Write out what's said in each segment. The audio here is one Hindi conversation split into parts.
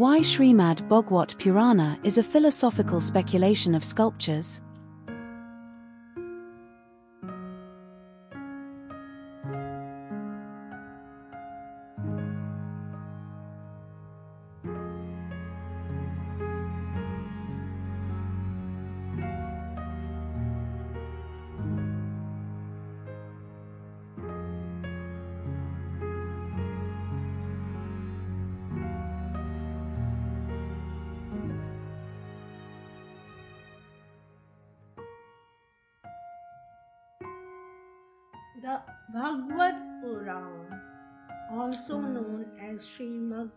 Why Srimad Bhagwat Purana is a philosophical speculation of sculptures. The Bhagavad Purana, also known as Srimad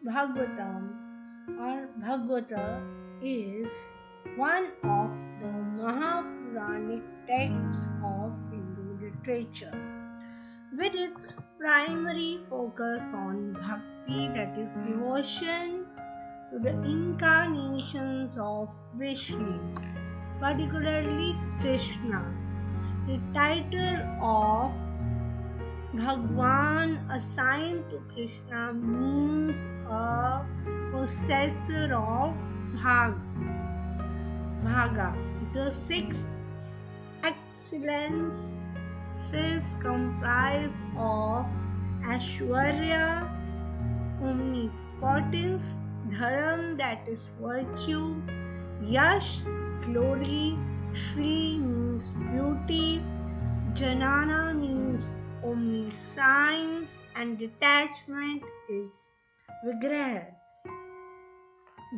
Bhagavatam or Bhagavata, is one of the Mahapuranic texts of Hindu literature, with its primary focus on bhakti, that is devotion to the incarnations of Vishnu, particularly Krishna. The title of Bhagwan assigned to Krishna means a possessor of Bhaga. The six excellences comprise of Aishwarya, omnipotence, Dharam, that is virtue, Yash, glory, Shri means beauty, Janana means omniscience, and detachment is विग्रह.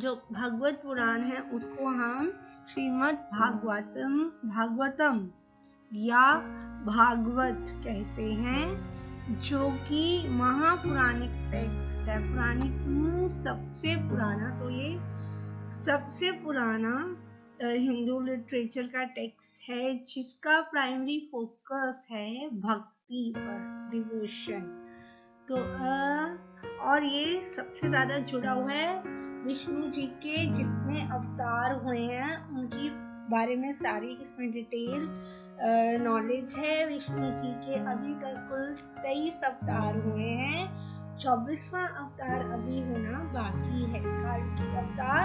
जो भगवत पुराण है उसको हम श्रीमद् भागवतम या भागवत कहते हैं, जो कि महापुराणिक टेक्स्ट है. पुराणिक सबसे पुराना, तो ये सबसे पुराना हिंदू लिटरेचर का टेक्स्ट है जिसका प्राइमरी फोकस है भक्ति पर, डिवोशन. तो और ये सबसे ज्यादा जुड़ा हुआ है विष्णु जी के जितने अवतार हुए हैं उनकी बारे में सारी इसमें डिटेल नॉलेज है. विष्णु जी के अभी तक कुल 23 अवतार हुए हैं. 24वां अवतार अभी होना बाकी है, कार्तिक अवतार,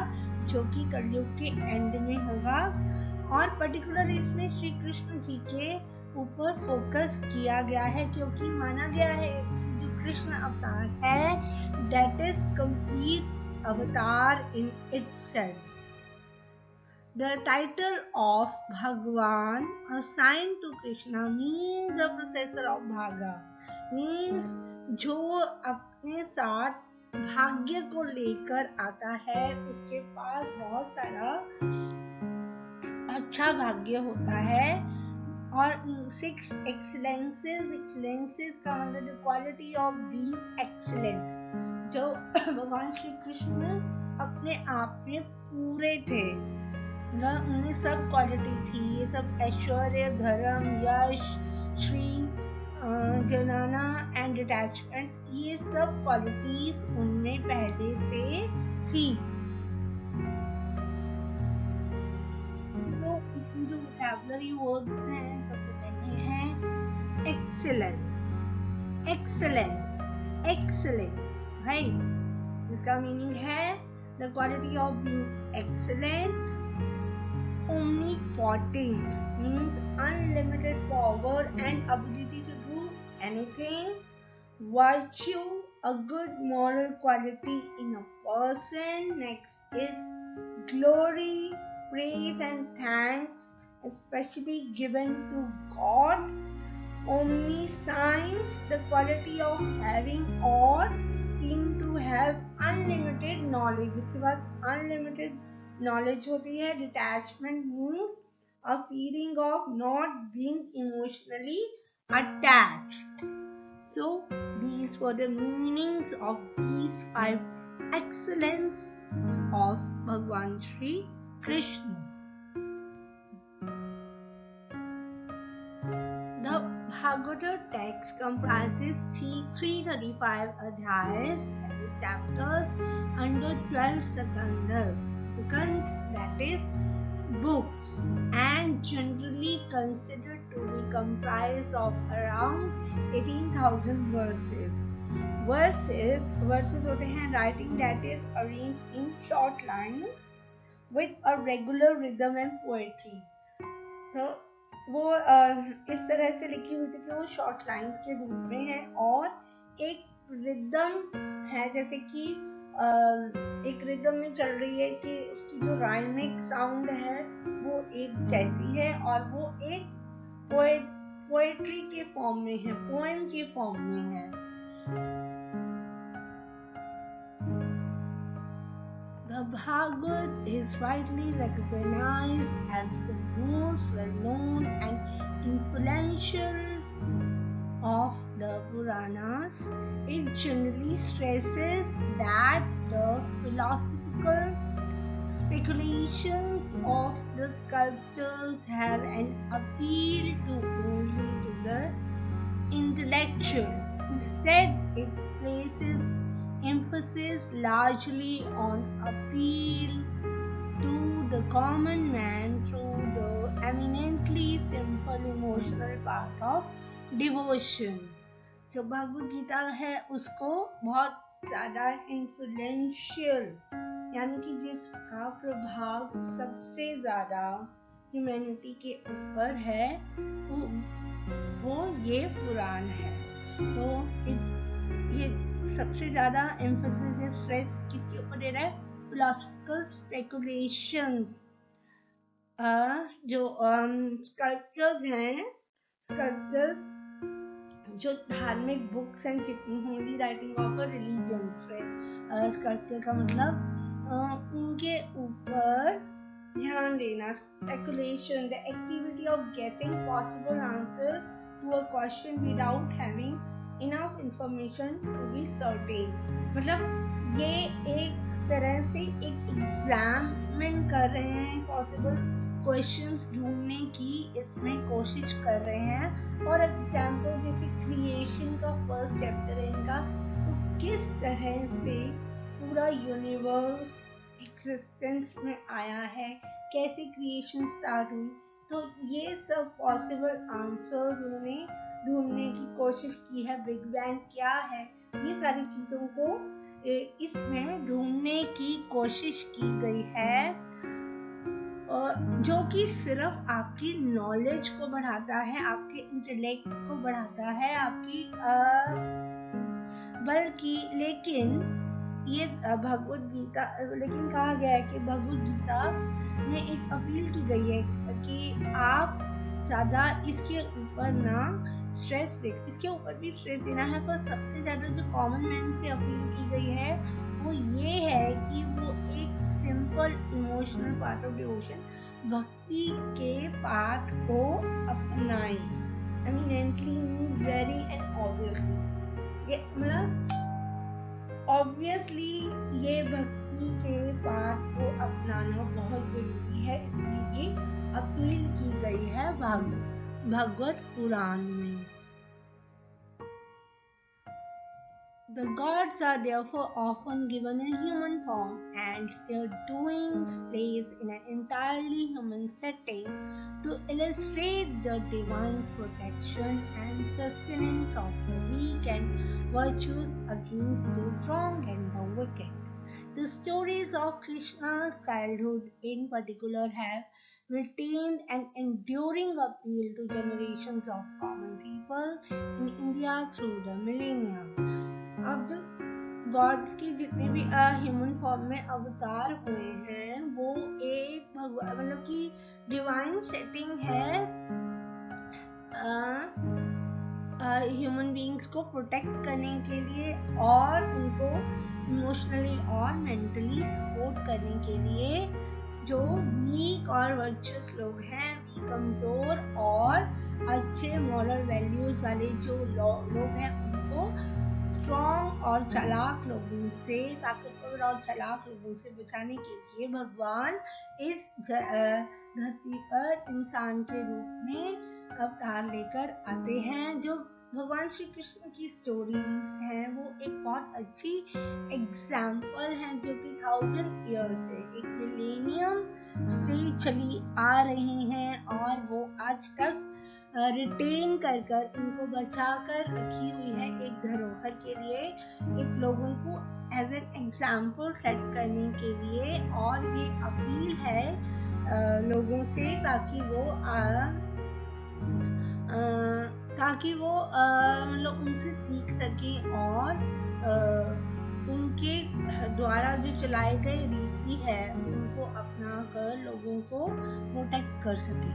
जो कि कलयुग के एंड में होगा. और पर्टिकुलर इसमें श्री कृष्ण जी के ऊपर फोकस किया गया है, क्योंकि माना गया है कि जो कृष्ण अवतार है दैट इज कंप्लीट अवतार in itself. The title of Bhagwan assigned to Krishna means a possessor of Bhaga, means जो अपने साथ भाग्य को लेकर आता है, उसके पास बहुत सारा अच्छा भाग्य होता है. और 6 excellences का मतलब the quality of being excellent, जो भगवान श्री कृष्ण अपने आप में पूरे थे, उनमें सब क्वालिटी थी. ये सब ऐश्वर्य, धर्म, यश, श्री, जनाना एंड डिटैचमेंट, ये सब क्वालिटीज उनमें पहले से थी. तो इसमें जो वोकैबुलरी वर्ड्स हैं, सबसे पहले हैं एक्सीलेंस. राइट, इसका मीनिंग है the quality of being excellent. Omnipotence means unlimited power and ability to do anything. Virtue, a good moral quality in a person. Next is glory, praise and thanks, especially given to God. Omniscience, the quality of having or seem to have unlimited knowledge. इसके बाद unlimited knowledge होती है. Detachment means a feeling of not being emotionally attached. So these were the meanings of these 5 excellences of Bhagwan Shri Krishna. The Bhagavata text comprises 335 adhyayas, that is chapters, under 12 skandhas, that is books, and generally considered to be comprised of around 18,000 verses. Versus होते हैं writing that is arranged in short lines with a regular rhythm and poetry. तो वो इस तरह से लिखी हुई थी कि वो शॉर्ट लाइन्स के रूप में है और एक रिदम है, जैसे कि एक रिदम में चल रही है कि उसकी जो राइमिक साउंड है वो एक जैसी है और वो एक पोएट्री के फॉर्म में है, पोएम के फॉर्म में है। The Bhagavad is widely recognized as the most well-known and influential of the Puranas. It generally stresses that the philosophical speculations of the sculptors have an appeal only to the intellectual. Instead, it places emphasis largely on appeal to the common man through the eminently simple emotional part of devotion. जो भगवद गीता है उसको बहुत ज्यादा इन्फ्लुएंशियल, यानी कि जिसका प्रभाव सबसे ज्यादा ह्यूमैनिटी के ऊपर है वो ये पुराण है। तो ये सबसे ज्यादा एम्फेसिस या स्ट्रेस किसके ऊपर दे रहा है? Philosophical speculations. जो स्कल्पचर्स हैं, स्कल्पचर्स जो धार्मिक बुक्स हैं जितनी होंगी राइटिंग ऑफ रिलीजन्स पे, स्कल्पचर का मतलब उनके ऊपर ध्यान देना। Speculation, the activity of guessing possible answer to a question without having enough information to be certain। मतलब ये एक तरह से एक एग्जामिन कर रहे हैं, पॉसिबल क्वेश्चंस ढूंढने की इसमें कोशिश कर रहे हैं। और एग्जाम्पल जैसे क्रिएशन का फर्स्ट चैप्टर है इनका, तो किस तरह से पूरा यूनिवर्स एग्जिस्टेंस में आया है, कैसे क्रिएशन स्टार्ट हुई, तो ये सब पॉसिबल आंसर्स उन्होंने ढूंढने की कोशिश की है। बिग बैंग क्या है, ये सारी चीजों को इसमें ढूंढने की कोशिश की गई है, जो कि सिर्फ आपकी नॉलेज को बढ़ाता है, आपके इंटेलेक्ट को बढ़ाता है, आपकी बल्कि लेकिन ये भगवद गीता, लेकिन कहा गया है कि भगवद गीता में एक अपील की गई है कि आप ज्यादा इसके ऊपर ना स्ट्रेस दे, इसके ऊपर भी स्ट्रेस देना है, पर सबसे ज्यादा जो कॉमन मैन से अपील की गई है वो ये है कि वो एक simple emotional part of devotion, भक्ति के पाथ को अपनाएं। Eminently means very and obviously, ये मतलब ऑब्वियसली ये भक्ति के पाथ को अपनाना बहुत जरूरी है, इसलिए ये अपील की गई है भगवत पुराण में। The gods are therefore often given a human form, and their doings placed in an entirely human setting to illustrate the divine's protection and sustenance of the weak and virtuous against the strong and the wicked. The stories of Krishna's childhood in particular have retained an enduring appeal to generations of common people in India through the millennia. अब जो गॉड्स की जितने भी ह्यूमन फॉर्म में अवतार हुए हैं वो एक भगवान मतलब कि डिवाइन सेटिंग है ह्यूमन बीइंग्स को प्रोटेक्ट करने के लिए और उनको इमोशनली और मेंटली सपोर्ट करने के लिए। जो वीक और वर्चुअस लोग हैं, कमजोर और अच्छे मॉरल वैल्यूज वाले जो लोग हैं, उनको स्ट्रॉन्ग और चालाक लोगों से, ताकतवर और चालाक लोगों से बचाने के लिए भगवान इस धरती पर इंसान के रूप में अवतार लेकर आते हैं। जो भगवान श्री कृष्ण की स्टोरीज हैं वो एक बहुत अच्छी एग्जाम्पल है जो कि 1000 ईयर से, एक मिलेनियम से चली आ रही हैं और वो आज तक रिटेन कर इनको बचा कर रखी हुई है एक धरोहर के लिए, एक लोगों को एज एन एग्जाम्पल सेट करने के लिए, और ये अपील है लोगों से ताकि वो मतलब उनसे सीख सके और उनके द्वारा जो चलाए गए रीति है उनको अपना कर लोगों को प्रोटेक्ट कर सके।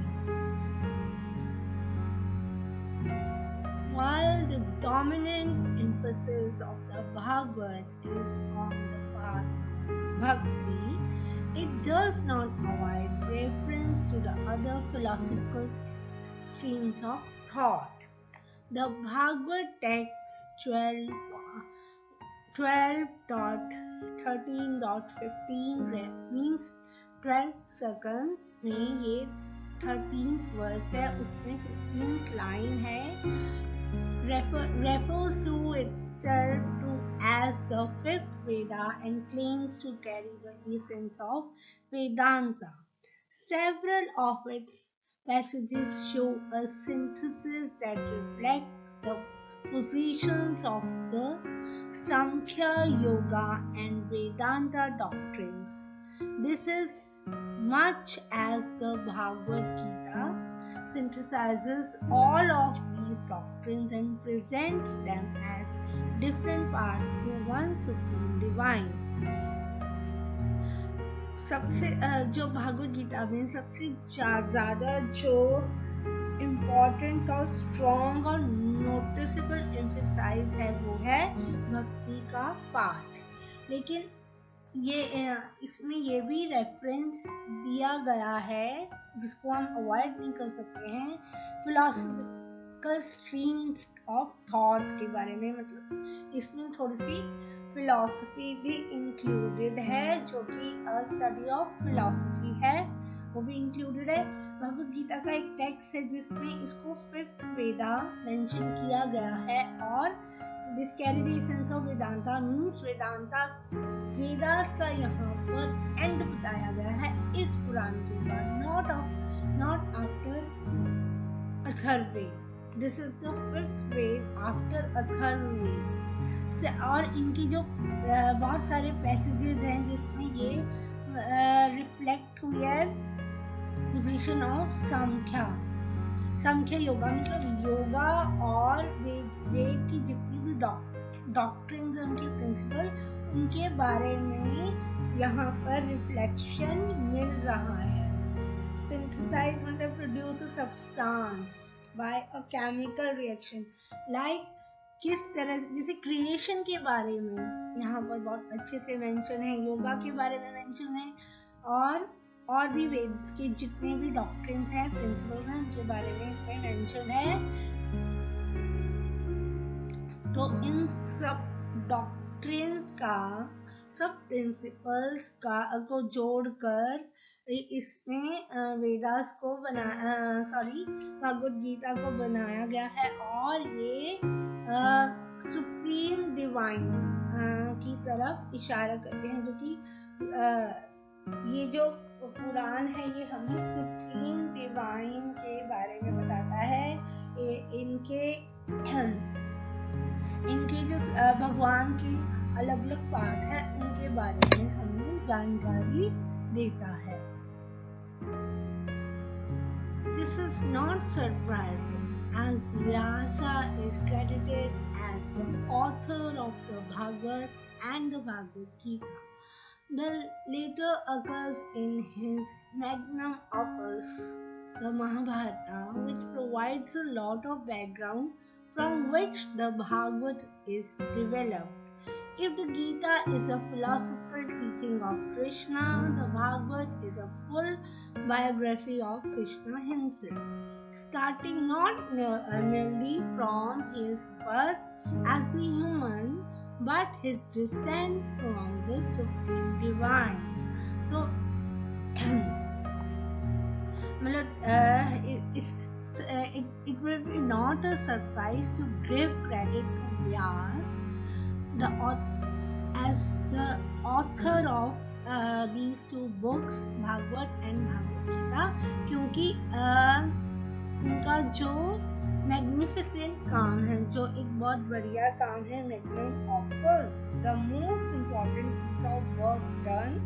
While the dominant emphasis of the Bhagavad is on the path of bhakti, it does not avoid reference to the other philosophical streams of thought. The Bhagavad text 12.13.15 means 12th second में ये 13th वर्स है, उसमें 15th लाइन है, refers to itself to as the fifth Veda and claims to carry the essence of Vedanta. Several of its passages show a synthesis that reflects the positions of the Samkhya Yoga and Vedanta doctrines. This is much as the Bhagavad Gita synthesizes all of these doctrines and presents them as different parts to one supreme divine. सबसे जो भगवद गीता में सबसे ज्यादा जो इम्पोर्टेंट और स्ट्रॉन्ग और नोटिसेबल एम्फेसाइज है वो है भक्ति का पाठ। लेकिन ये इसमें ये भी रेफरेंस दिया गया है जिसको हम अवॉइड नहीं कर सकते हैं, फिलोसॉफिकल स्ट्रीम्स ऑफ थॉट के बारे में। मतलब इसमें थोड़ी सी फिलॉसफी भी इंक्लूडेड है, जो कि स्टडी ऑफ फिलॉसफी है, वो भी इंक्लूडेड है। भगवद गीता का एक टेक्स्ट है जिसमें इसको फिफ्थ वेदा मेंशन किया गया है, और this carry the essence of Vedanta means Vedanta Vedas का यहाँ पर एंड बताया गया है इस पुराण के बाद, not after Atharvaveda. This is the fifth Veda after Atharvaveda. और इनकी जो बहुत सारे पैसेजेस हैं जिसमें ये रिफ्लेक्ट हुई है पोजीशन ऑफ सांख्य योगा, मतलब योगा और वेद की जितनी भी डॉक्ट्रिन्स हैं, उनके प्रिंसिपल, उनके बारे में यहाँ पर रिफ्लेक्शन मिल रहा है। सिंथेसाइज मतलब produce a substance by a chemical reaction, like किस तरह, जैसे क्रिएशन के बारे में यहाँ पर बहुत अच्छे से मेंशन है, योगा के बारे में मेंशन है, और भी वेद्स के जितने भी डॉक्ट्रिन्स हैं, प्रिंसिपल्स हैं, उनके बारे में इसमें मेंशन है। तो इन सब डॉक्ट्रिन्स का, सब प्रिंसिपल्स का को जोड़कर इसमें वेदास को भगवद गीता को बनाया गया है, और ये सुप्रीम डिवाइन की तरफ इशारा करते हैं, जो कि ये जो पुराण है ये हमें सुप्रीम डिवाइन के बारे में बताता है। इनके जो भगवान के अलग अलग पार्ट है उनके बारे में हमें जानकारी देता है। This is not surprising, as Vyasa is credited as the author of the Bhagavad and the Bhagavad Gita. The later occurs in his magnum opus, the Mahabharata, which provides a lot of background from which the Bhagavad is developed. If the Gita is a philosophical teaching of Krishna, the Bhagavad is a full biography of Krishna himself, starting not merely from his birth as a human, but his descent from the Supreme Divine. So, it will be not a surprise to give credit to Vyas as the author of these two books, Bhagavad and Bhagavad Gita, क्योंकि उनका जो मैग्निफिसेंट काम है, जो एक बहुत बढ़िया काम है। Magnificent offers the most important piece of work done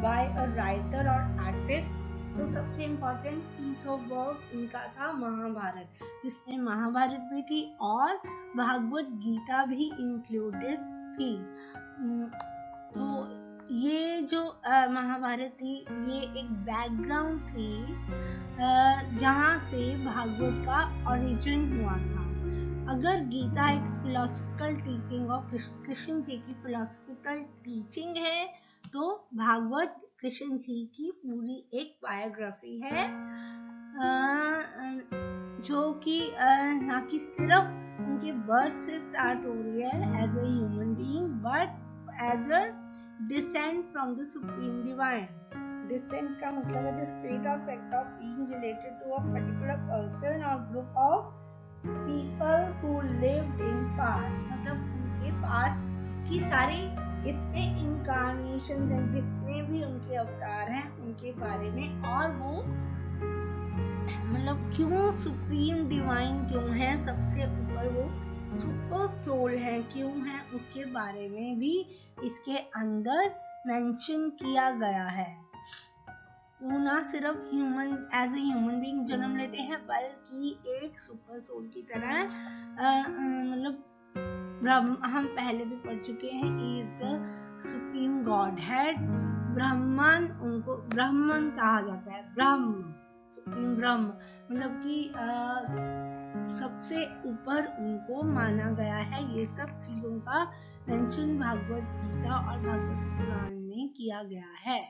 by a writer और आर्टिस्ट। तो सबसे इम्पोर्टेंट पीस ऑफ वर्क इनका था महाभारत, जिसमें महाभारत भी थी और भागवत गीता भी इंक्लूडेड थी। तो ये जो महाभारत थी, ये एक बैकग्राउंड थी जहाँ से भागवत का ओरिजिन हुआ था। अगर गीता एक फिलोसफिकल टीचिंग और कृष्ण जी की फिलोसफिकल टीचिंग है, तो भागवत कृष्ण जी की पूरी एक बायोग्राफी है, जो कि ना कि सिर्फ उनके बर्थ से स्टार्ट हो रही है as a human being, but as a descent from the supreme divine. Descent का मतलब है द स्टेट और fact of being related to a particular person और group of people who lived in past. मतलब उनके पास्ट की सारी इसमें इनकारनेशन हैं, जितने भी उनके अवतार हैं उनके बारे में, और वो मतलब क्यों सुप्रीम डिवाइन क्यों है, सबसे ऊपर वो सुपर सोल है क्यों है, उसके बारे में भी इसके अंदर मेंशन किया गया है। वो ना सिर्फ human as a human being जन्म लेते हैं, बल्कि एक सुपर सोल की तरह मतलब हम पहले भी पढ़ चुके हैं, is the supreme God head. ब्राह्मण, उनको ब्राह्मण कहा जाता है, ब्रह्म, सुप्रीम ब्रह्म, मतलब कि सबसे ऊपर उनको माना गया है। ये सब चीजों का मेंशन भागवत गीता और भागवत पुराण में किया गया है।